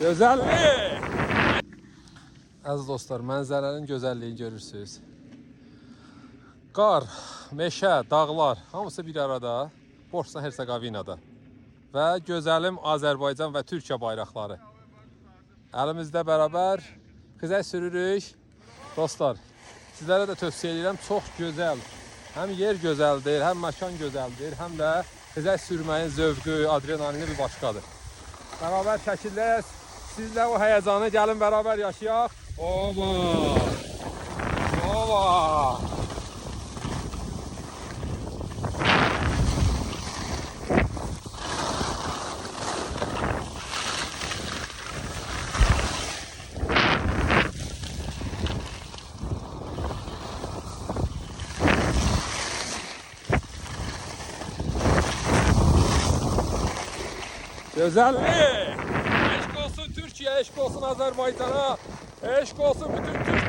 Gözəllik! Əziz dostlar, mənzərənin gözəlliyini görürsünüz. Qar, meşə, dağlar hamısı bir arada Bosna-Hersegovinada və gözəlim Azərbaycan və Türkiyə bayraqları. Əlimizdə bərabər xizək sürürük. Dostlar, sizlərə də tövsiyə edirəm, çox gözəl. Həm yer gözəldir, həm məkan gözəldir, həm də xizək sürməyin zövqü, adrenalini bir başqadır. Bərabər şəkildə sizlə o həyəcanı gəlin bərabər yaşayaq. Oba! Oba! Güzellik! Eşk olsun Türkiye, eşk olsun Azerbaycan'a, eşk olsun bütün Türkiye.